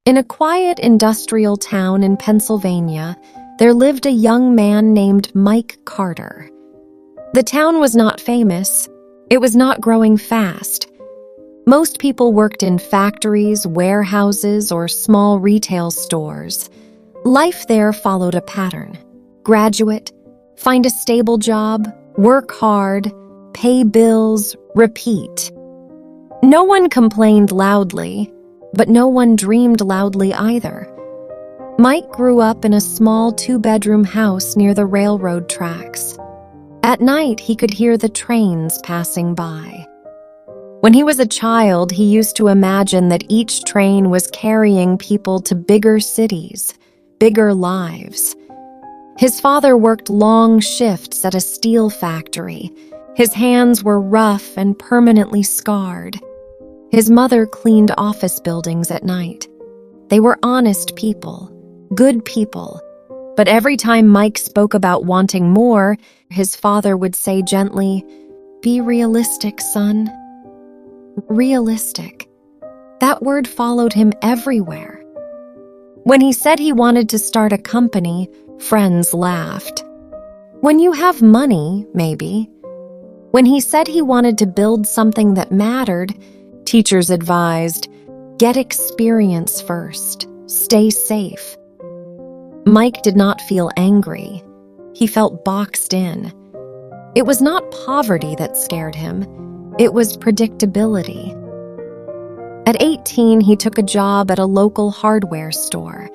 In a quiet industrial town in Pennsylvania, there lived a young man named Mike Carter. The town was not famous. It was not growing fast. Most people worked in factories, warehouses, or small retail stores. Life there followed a pattern. Graduate, find a stable job, work hard, pay bills, repeat. No one complained loudly, but no one dreamed loudly either. Mike grew up in a small 2-bedroom house near the railroad tracks. At night, he could hear the trains passing by. When he was a child, he used to imagine that each train was carrying people to bigger cities, bigger lives. His father worked long shifts at a steel factory. His hands were rough and permanently scarred. His mother cleaned office buildings at night. They were honest people, good people. But every time Mike spoke about wanting more, his father would say gently, "Be realistic, son." Realistic. That word followed him everywhere. When he said he wanted to start a company, friends laughed. When you have money, maybe. When he said he wanted to build something that mattered, teachers advised, get experience first, stay safe. Mike did not feel angry. He felt boxed in. It was not poverty that scared him. It was predictability. At 18, he took a job at a local hardware store.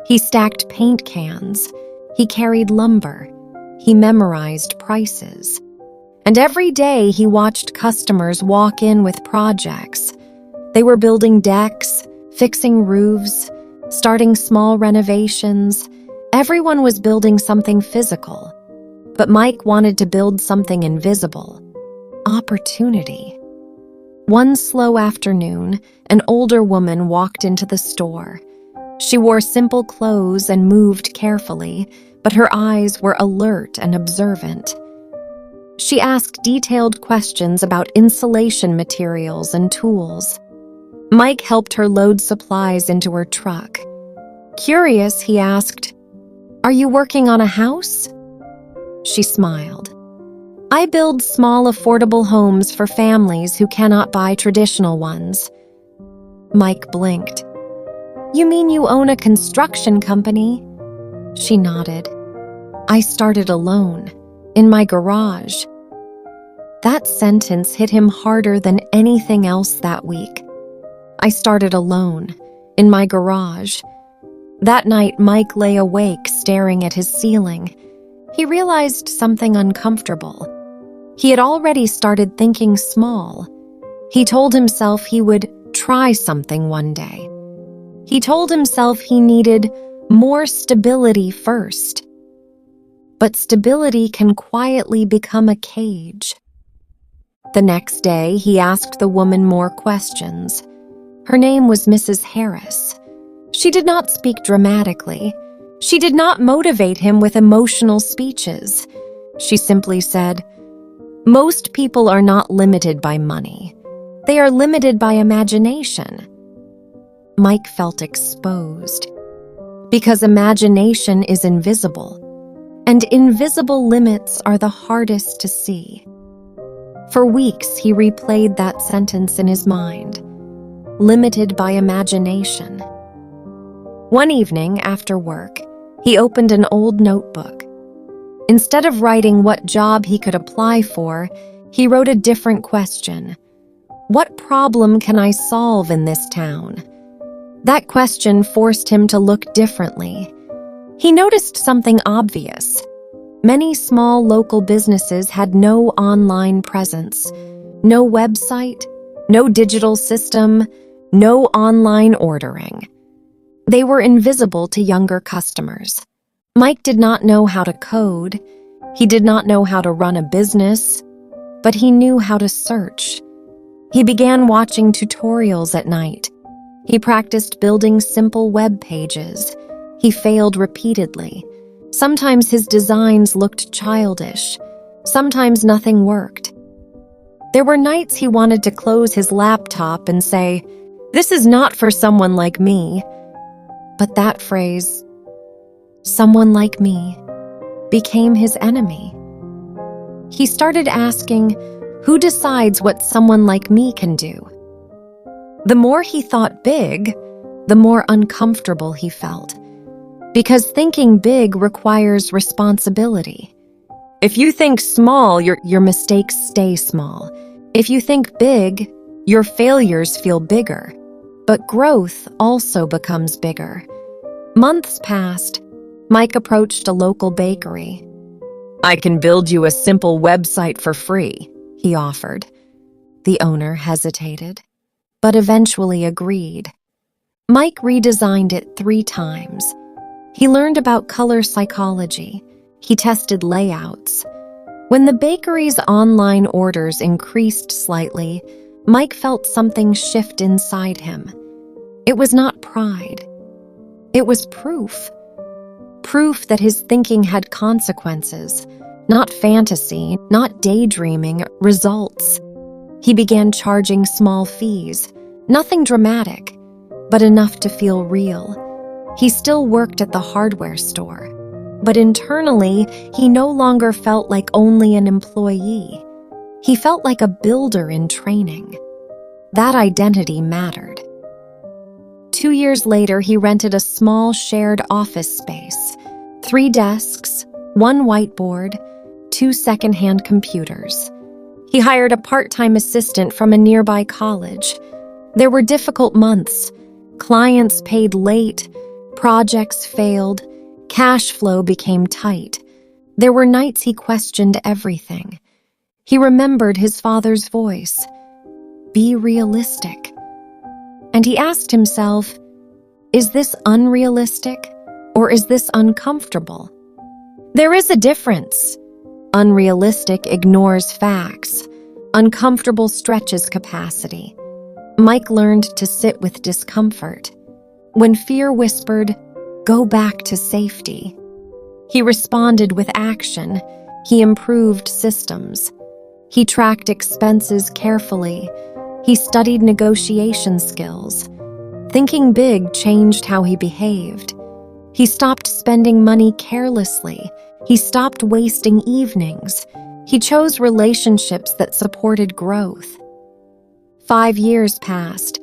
He stacked paint cans. He carried lumber. He memorized prices. And every day he watched customers walk in with projects. They were building decks, fixing roofs, starting small renovations. Everyone was building something physical. But Mike wanted to build something invisible. Opportunity. One slow afternoon, an older woman walked into the store. She wore simple clothes and moved carefully, but her eyes were alert and observant. She asked detailed questions about insulation materials and tools. Mike helped her load supplies into her truck. Curious, he asked, "Are you working on a house?" She smiled. "I build small, affordable homes for families who cannot buy traditional ones." Mike blinked. "You mean you own a construction company?" She nodded. "I started alone, in my garage." That sentence hit him harder than anything else that week. I started alone, in my garage. That night, Mike lay awake, staring at his ceiling. He realized something uncomfortable. He had already started thinking small. He told himself he would try something one day. He told himself he needed more stability first. But stability can quietly become a cage. The next day, he asked the woman more questions. Her name was Mrs. Harris. She did not speak dramatically. She did not motivate him with emotional speeches. She simply said, "Most people are not limited by money. They are limited by imagination." Mike felt exposed. Because imagination is invisible, and invisible limits are the hardest to see. For weeks, he replayed that sentence in his mind. Limited by imagination. One evening, after work, he opened an old notebook. Instead of writing what job he could apply for, he wrote a different question. What problem can I solve in this town? That question forced him to look differently. He noticed something obvious. Many small local businesses had no online presence, no website, no digital system, no online ordering. They were invisible to younger customers. Mike did not know how to code. He did not know how to run a business, but he knew how to search. He began watching tutorials at night. He practiced building simple web pages. He failed repeatedly. Sometimes his designs looked childish. Sometimes nothing worked. There were nights he wanted to close his laptop and say, "This is not for someone like me." But that phrase, someone like me, became his enemy. He started asking, who decides what someone like me can do? The more he thought big, the more uncomfortable he felt. Because thinking big requires responsibility. If you think small, your mistakes stay small. If you think big, your failures feel bigger. But growth also becomes bigger. Months passed. Mike approached a local bakery. "I can build you a simple website for free," he offered. The owner hesitated, but eventually agreed. Mike redesigned it 3 times. He learned about color psychology. He tested layouts. When the bakery's online orders increased slightly, Mike felt something shift inside him. It was not pride. It was proof. Proof that his thinking had consequences. Not fantasy, not daydreaming, results. He began charging small fees. Nothing dramatic, but enough to feel real. He still worked at the hardware store, but internally, he no longer felt like only an employee. He felt like a builder in training. That identity mattered. 2 years later, he rented a small shared office space. 3 desks, 1 whiteboard, 2 secondhand computers. He hired a part-time assistant from a nearby college. There were difficult months. Clients paid late, projects failed, cash flow became tight. There were nights he questioned everything. He remembered his father's voice. Be realistic. And he asked himself, is this unrealistic or is this uncomfortable? There is a difference. Unrealistic ignores facts. Uncomfortable stretches capacity. Mike learned to sit with discomfort. When fear whispered, go back to safety, he responded with action. He improved systems. He tracked expenses carefully. He studied negotiation skills. Thinking big changed how he behaved. He stopped spending money carelessly. He stopped wasting evenings. He chose relationships that supported growth. 5 years passed.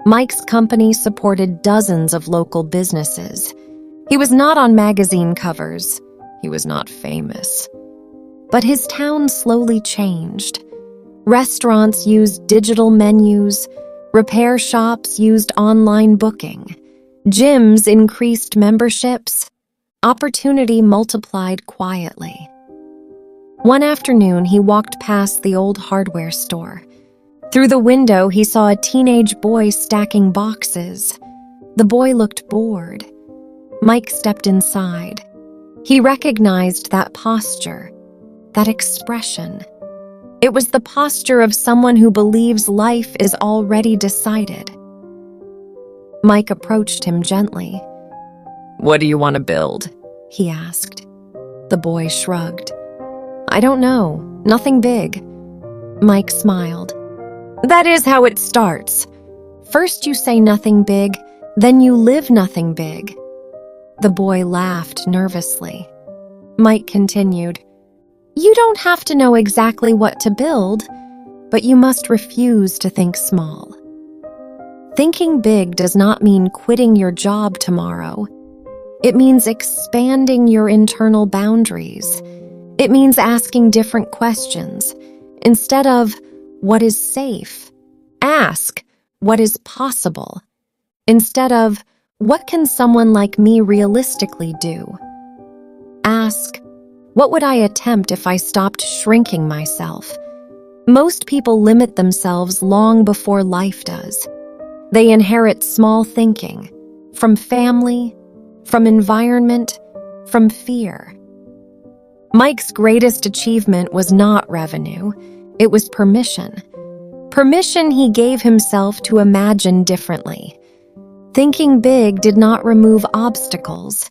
Mike's company supported dozens of local businesses. He was not on magazine covers. He was not famous. But his town slowly changed. Restaurants used digital menus. Repair shops used online booking. Gyms increased memberships. Opportunity multiplied quietly. One afternoon, he walked past the old hardware store. Through the window, he saw a teenage boy stacking boxes. The boy looked bored. Mike stepped inside. He recognized that posture, that expression. It was the posture of someone who believes life is already decided. Mike approached him gently. "What do you want to build?" he asked. The boy shrugged. "I don't know. Nothing big." Mike smiled. "That is how it starts. First you say nothing big, then you live nothing big." The boy laughed nervously. Mike continued, "You don't have to know exactly what to build, but you must refuse to think small. Thinking big does not mean quitting your job tomorrow. It means expanding your internal boundaries. It means asking different questions. Instead of, what is safe? Ask, what is possible? Instead of, what can someone like me realistically do? Ask, what would I attempt if I stopped shrinking myself? Most people limit themselves long before life does. They inherit small thinking, from family, from environment, from fear. Mike's greatest achievement was not revenue, it was permission. Permission he gave himself to imagine differently. Thinking big did not remove obstacles,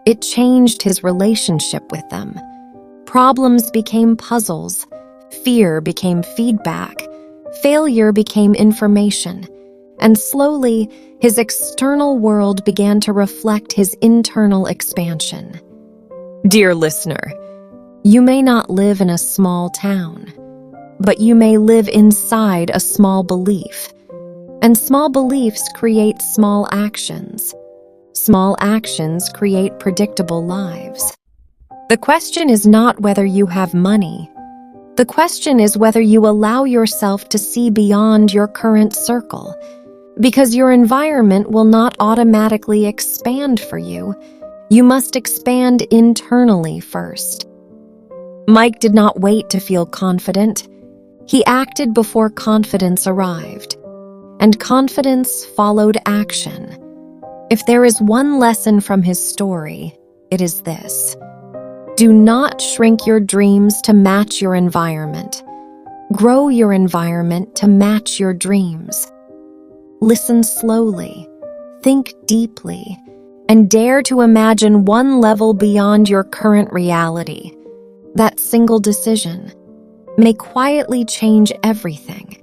it changed his relationship with them. Problems became puzzles, fear became feedback, failure became information, and slowly, his external world began to reflect his internal expansion. Dear listener, you may not live in a small town, but you may live inside a small belief. And small beliefs create small actions. Small actions create predictable lives. The question is not whether you have money. The question is whether you allow yourself to see beyond your current circle, because your environment will not automatically expand for you. You must expand internally first. Mike did not wait to feel confident. He acted before confidence arrived, and confidence followed action. If there is one lesson from his story, it is this: do not shrink your dreams to match your environment. Grow your environment to match your dreams. Listen slowly, think deeply, and dare to imagine one level beyond your current reality. That single decision may quietly change everything.